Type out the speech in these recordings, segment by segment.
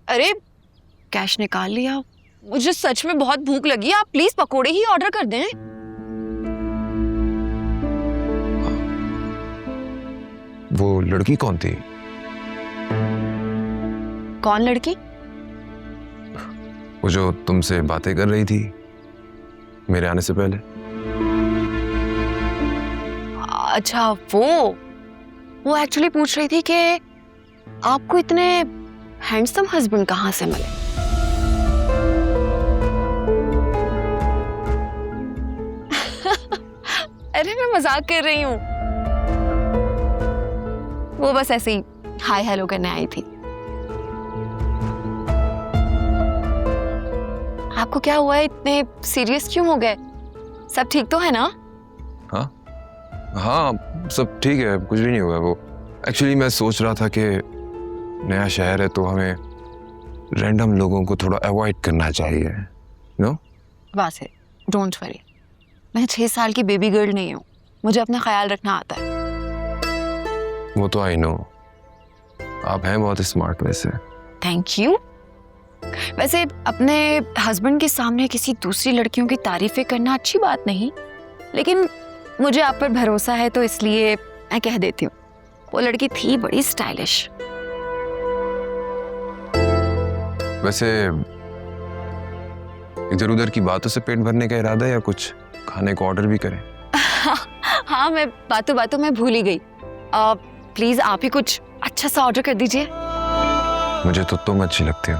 अरे कैश निकाल लिया। मुझे सच में बहुत भूख लगी है, आप प्लीज पकोड़े ही ऑर्डर कर दें। वो लड़की कौन थी? कौन लड़की? वो जो तुमसे बातें कर रही थी मेरे आने से पहले। अच्छा वो एक्चुअली पूछ रही थी कि आपको इतने हैंडसम हस्बैंड कहाँ से मिले। अरे मैं मजाक कर रही हूँ, वो बस ऐसे ही हाय हेलो करने आई थी। आपको क्या हुआ है, इतने सीरियस क्यों हो गए? सब ठीक तो है ना? हाँ हाँ सब ठीक है, कुछ भी नहीं हुआ। वो एक्चुअली मैं सोच रहा था कि नया शहर है तो हमें रैंडम लोगों को थोड़ा अवॉइड करना चाहिए। नो बस है, डोंट वरी। मैं 6 साल की बेबी गर्ल नहीं हूँ, मुझे अपना ख्याल रखना आता है। वो तो आई नो, आप हैं बहुत स्मार्ट वैसे। Thank you. वैसे अपने हस्बैंड के सामने किसी दूसरी लड़कियों की तारीफें करना अच्छी बात नहीं, लेकिन मुझे आप पर भरोसा है तो इसलिए मैं कह देती हूँ, वो लड़की थी बड़ी स्टाइलिश। वैसे इधर उधर की बातों से पेट भरने का इरादा है या कुछ खाने को ऑर्डर भी करें? हाँ मैं बातों बातों में भूल ही गई। प्लीज आप ही कुछ अच्छा सा ऑर्डर कर दीजिए। मुझे तो तुम अच्छी लगती हो।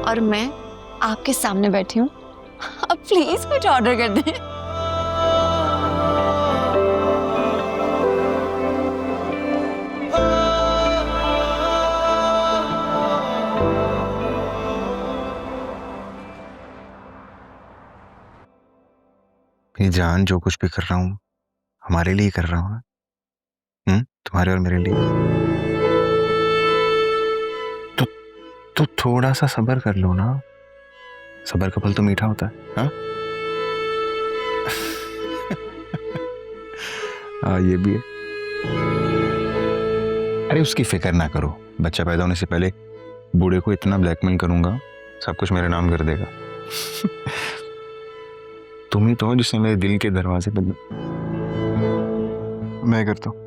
और मैं आपके सामने बैठी हूँ, अब प्लीज कुछ ऑर्डर कर दें। ये जान जो कुछ भी कर रहा हूँ हमारे लिए कर रहा हूँ, तुम्हारे और मेरे लिए। तो थोड़ा सा सब्र कर लो ना, सब्र का फल तो मीठा होता है। हाँ हाँ ये भी है। अरे उसकी फिक्र ना करो, बच्चा पैदा होने से पहले बूढ़े को इतना ब्लैकमेल करूंगा, सब कुछ मेरे नाम कर देगा। तुम ही तो हो जिसने मेरे दिल के दरवाजे पे मैं करता हूँ।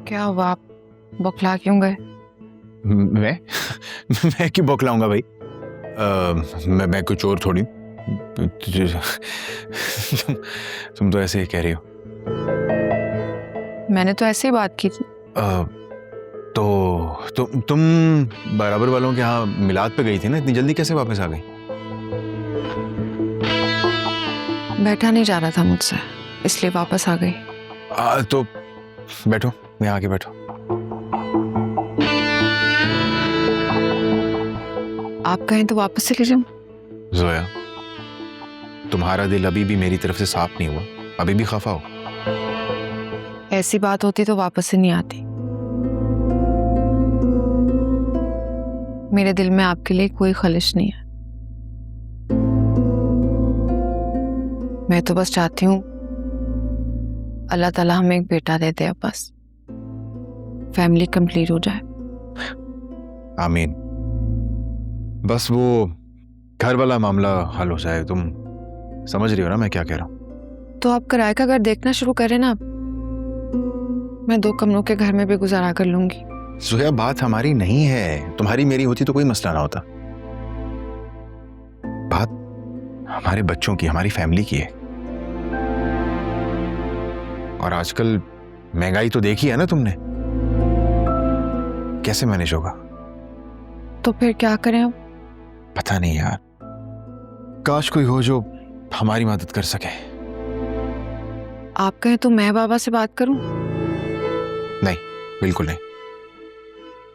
क्या हुआ, आप बौखला क्यों गए? मैं क्यों बौखलाऊंगा भाई? मैं कोई चोर थोड़ी। तुम तो ऐसे ही कह रही हो। मैंने तो ऐसे ही बात की थी। तो तुम बराबर वालों के यहाँ मिलाद पे गई थी ना, इतनी जल्दी कैसे वापस आ गई? बैठा नहीं जा रहा था मुझसे, इसलिए वापस आ गई। तो बैठो, यहाँ आके बैठो। आप कहें तो वापस चली जाऊं? जोया, तुम्हारा दिल अभी भी मेरी तरफ से साफ नहीं हुआ, अभी भी खफा हो? ऐसी बात होती तो वापस से नहीं आती। मेरे दिल में आपके लिए कोई खलिश नहीं है। मैं तो बस चाहती हूँ अल्लाह ताला हमें एक बेटा दे दे, बस फैमिली कंप्लीट हो जाए। आमीन। बस वो घर वाला मामला हल हो जाए। तुम समझ रही हो ना मैं क्या कह रहा हूँ? तो आप किराए का घर देखना शुरू करें ना, मैं 2 कमरों के घर में भी गुजारा कर लूंगी। जोया बात हमारी नहीं है, तुम्हारी मेरी होती तो कोई मसला ना होता। बात हमारे बच्चों की, हमारी फैमिली की है। और आजकल महंगाई तो देखी है ना तुमने, कैसे मैनेज होगा? तो फिर क्या करें अब? पता नहीं यार, काश कोई हो जो हमारी मदद कर सके। आप कहें तो मैं बाबा से बात करूं? नहीं, बिल्कुल नहीं।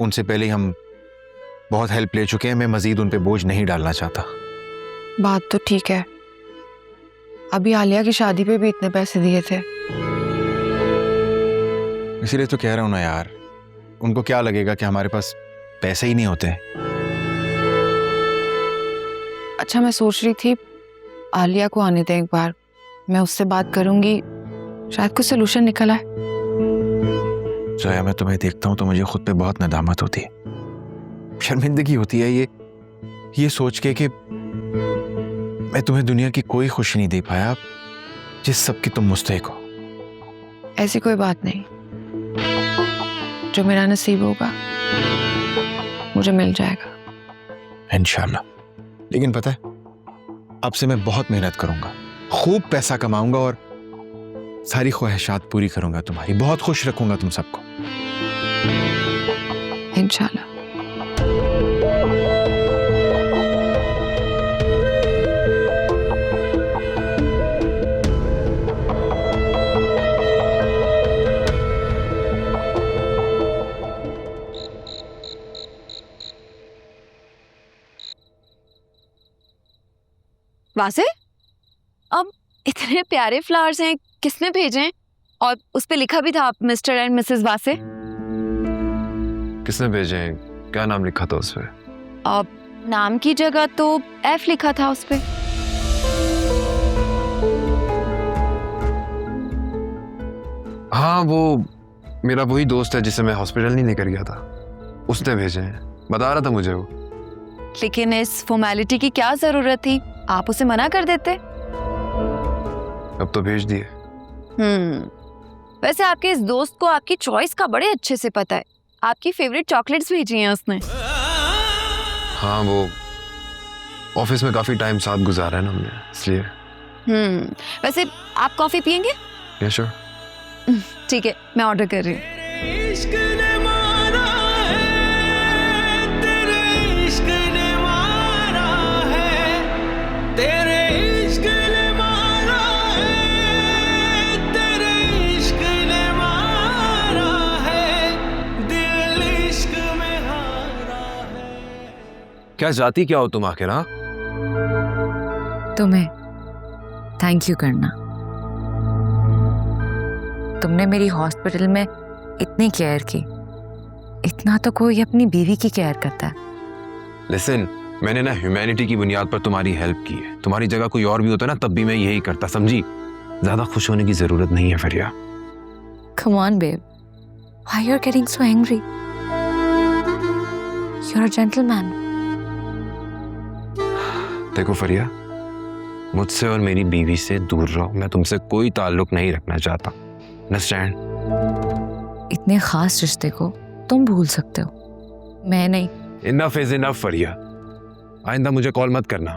उनसे पहले ही हम बहुत हेल्प ले चुके हैं, मैं मजीद उन पे बोझ नहीं डालना चाहता। बात तो ठीक है, अभी आलिया की शादी पे भी इतने पैसे दिए थे। इसीलिए तो कह रहा हूं ना यार, उनको क्या लगेगा कि हमारे पास पैसे ही नहीं होते। अच्छा मैं सोच रही थी आलिया को आने दें एक बार, मैं उससे बात करूंगी, शायद कुछ सोल्यूशन निकल आए। जोया, मैं तुम्हें देखता हूँ तो मुझे खुद पे बहुत नदामत होती है, शर्मिंदगी होती है ये सोच के कि मैं तुम्हें दुनिया की कोई खुशी नहीं दे पाया जिस सब की तुम मुस्तहिक हो। ऐसी कोई बात नहीं, जो मेरा नसीब होगा मुझे मिल जाएगा इंशाल्लाह। लेकिन पता है, अब से मैं बहुत मेहनत करूंगा, खूब पैसा कमाऊंगा और सारी ख्वाहिशात पूरी करूंगा तुम्हारी, बहुत खुश रखूंगा तुम सबको। इंशाल्लाह। वासे, अब इतने प्यारे फ्लावर्स हैं, किसने भेजे हैं? और उस पे लिखा भी था मिस्टर एंड मिसेस वासे। किसने भेजे हैं? क्या नाम लिखा था उस पे? अब नाम की जगह तो एफ लिखा था उस पे। हाँ, वो मेरा वही दोस्त है जिसे मैं हॉस्पिटल नहीं लेकर गया था, उसने भेजे हैं, बता रहा था मुझे वो। लेकिन इस फॉर्मेलिटी की क्या जरूरत थी? आप उसे मना कर देते। अब तो भेज दिए। वैसे आपके इस दोस्त को आपकी चॉइस का बड़े अच्छे से पता है, आपकी फेवरेट चॉकलेट्स भेजी हैं उसने। हाँ, वो ऑफिस में काफी टाइम साथ गुजारा है ना हमने, इसलिए। वैसे आप कॉफी पियेंगे? या श्योर। ठीक है, मैं ऑर्डर कर रही हूँ। क्या जाती क्या हो तुम आखिर? हाँ, तुम्हें थैंक यू करना। तुमने मेरी हॉस्पिटल में इतनी केयर की, इतना तो कोई अपनी बीवी की केयर करता है। लिसन, मैंने ना ह्यूमैनिटी की बुनियाद पर तुम्हारी हेल्प की है। तुम्हारी जगह कोई और भी होता ना तब भी मैं यही करता, समझी? ज्यादा खुश होने की जरूरत नहीं है फरिया। Come on, babe. Why you're getting so angry? You're a gentleman. देखो फरिया, मुझसे और मेरी बीवी से दूर रहो, मैं तुमसे कोई ताल्लुक नहीं रखना चाहता। अंडरस्टैंड? इतने खास रिश्ते को तुम भूल सकते हो, मैं नहीं। इनफ इज इनफ फरिया, आइंदा मुझे कॉल मत करना।